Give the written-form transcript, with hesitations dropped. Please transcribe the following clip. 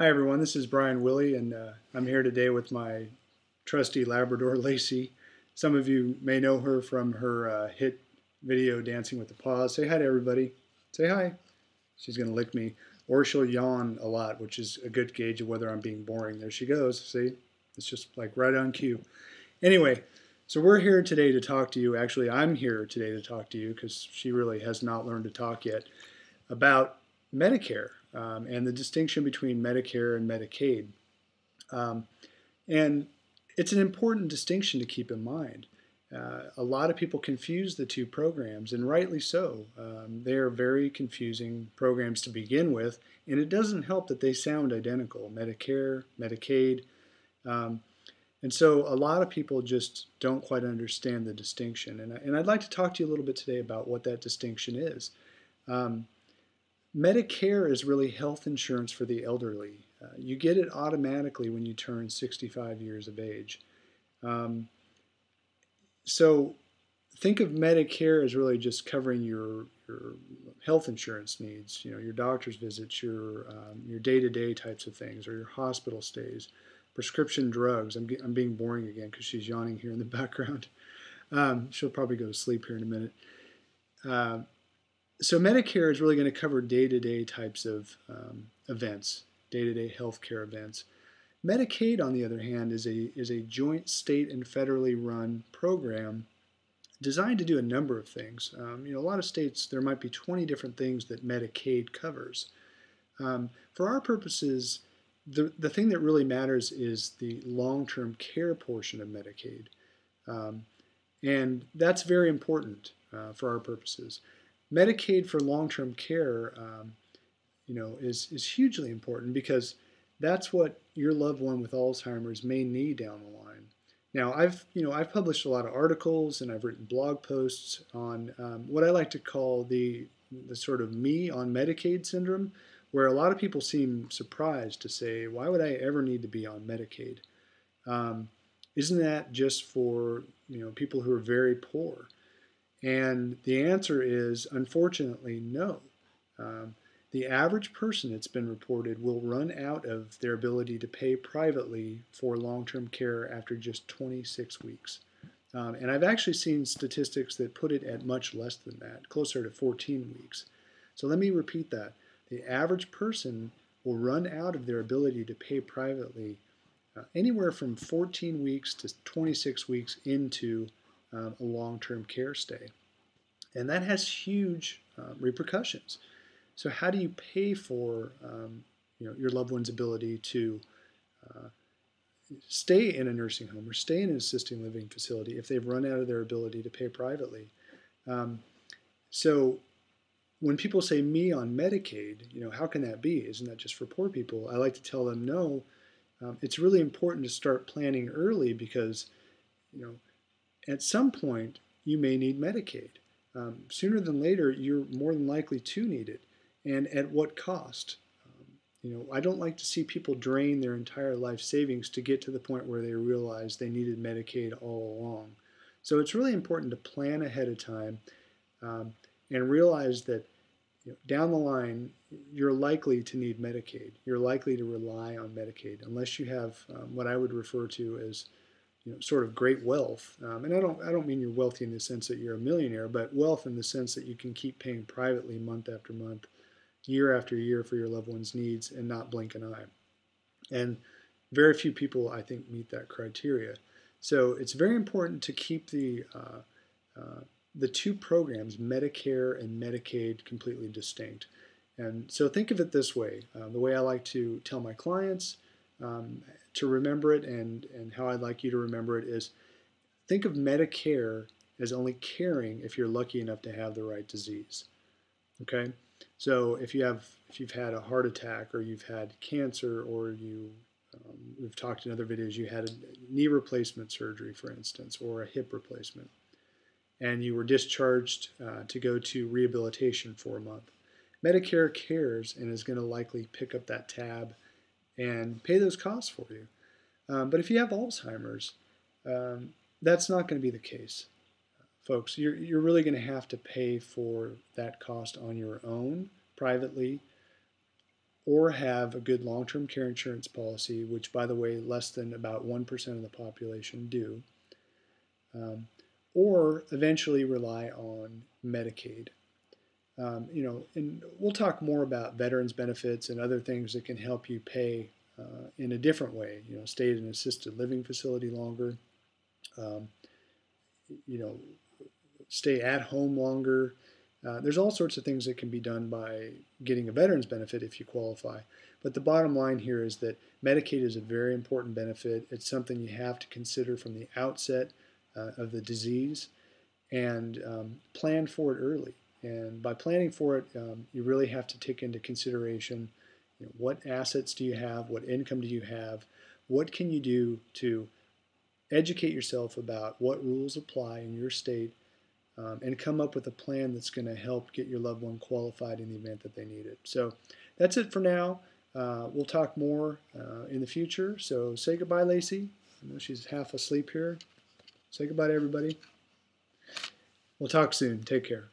Hi everyone, this is Brian Willie, and I'm here today with my trusty Labrador Lacey. Some of you may know her from her hit video Dancing with the Paws. Say hi to everybody. Say hi. She's going to lick me, or she'll yawn a lot, which is a good gauge of whether I'm being boring. There she goes. See, it's just like right on cue. Anyway, so we're here today to talk to you. Actually, I'm here today to talk to you because she really has not learned to talk yet about Medicare and the distinction between Medicare and Medicaid. Um, and it's an important distinction to keep in mind. A lot of people confuse the two programs, and rightly so. They are very confusing programs to begin with, and it doesn't help that they sound identical, Medicare, Medicaid. Um, and so a lot of people just don't quite understand the distinction. And I'd like to talk to you a little bit today about what that distinction is. Um, Medicare is really health insurance for the elderly. You get it automatically when you turn 65 years of age. Um, so think of Medicare as really just covering your health insurance needs, your doctor's visits, your day-to-day types of things, or your hospital stays, prescription drugs. I'm being boring again because she's yawning here in the background. She'll probably go to sleep here in a minute. So Medicare is really going to cover day-to-day types of events, day-to-day healthcare events. Medicaid, on the other hand, is a joint state and federally run program designed to do a number of things. A lot of states, there might be 20 different things that Medicaid covers. For our purposes, the thing that really matters is the long-term care portion of Medicaid. And that's very important for our purposes. Medicaid for long-term care, is hugely important because that's what your loved one with Alzheimer's may need down the line. Now, I've published a lot of articles and I've written blog posts on what I like to call the sort of me on Medicaid syndrome, where a lot of people seem surprised to say, why would I ever need to be on Medicaid? Isn't that just for people who are very poor? And the answer is, unfortunately, no. The average person, it's been reported, will run out of their ability to pay privately for long-term care after just 26 weeks. And I've actually seen statistics that put it at much less than that, closer to 14 weeks. So let me repeat that. The average person will run out of their ability to pay privately anywhere from 14 weeks to 26 weeks into a long-term care stay. And that has huge repercussions. So how do you pay for your loved one's ability to stay in a nursing home or stay in an assisted living facility if they've run out of their ability to pay privately? So when people say me on Medicaid, how can that be? Isn't that just for poor people? I like to tell them no. It's really important to start planning early because at some point you may need Medicaid. Sooner than later, you're more than likely to need it. And at what cost? I don't like to see people drain their entire life savings to get to the point where they realize they needed Medicaid all along. So it's really important to plan ahead of time and realize that down the line, you're likely to need Medicaid. You're likely to rely on Medicaid unless you have what I would refer to as sort of great wealth. And I don't mean you're wealthy in the sense that you're a millionaire, but wealth in the sense that you can keep paying privately month after month, year after year for your loved one's needs and not blink an eye. And very few people, I think, meet that criteria. So it's very important to keep the two programs, Medicare and Medicaid, completely distinct. And so think of it this way. The way I like to tell my clients to remember it and how I'd like you to remember it is think of Medicare as only caring if you're lucky enough to have the right disease. Okay? So if you've had a heart attack or you've had cancer or we've talked in other videos, you had a knee replacement surgery, for instance, or a hip replacement, and you were discharged to go to rehabilitation for a month. Medicare cares and is going to likely pick up that tab and pay those costs for you. But if you have Alzheimer's, that's not going to be the case. Folks, you're really going to have to pay for that cost on your own, privately, or have a good long-term care insurance policy, which, by the way, less than about 1% of the population do, um, or eventually rely on Medicaid. And we'll talk more about veterans benefits and other things that can help you pay in a different way. Stay in an assisted living facility longer. Um, you know, Stay at home longer. There's all sorts of things that can be done by getting a veterans benefit if you qualify. But the bottom line here is that Medicaid is a very important benefit. It's something you have to consider from the outset of the disease, and plan for it early. And by planning for it, you really have to take into consideration, what assets do you have, what income do you have, what can you do to educate yourself about what rules apply in your state, and come up with a plan that's going to help get your loved one qualified in the event that they need it. So that's it for now. We'll talk more in the future. So say goodbye, Lacey. I know she's half asleep here. Say goodbye to everybody. We'll talk soon. Take care.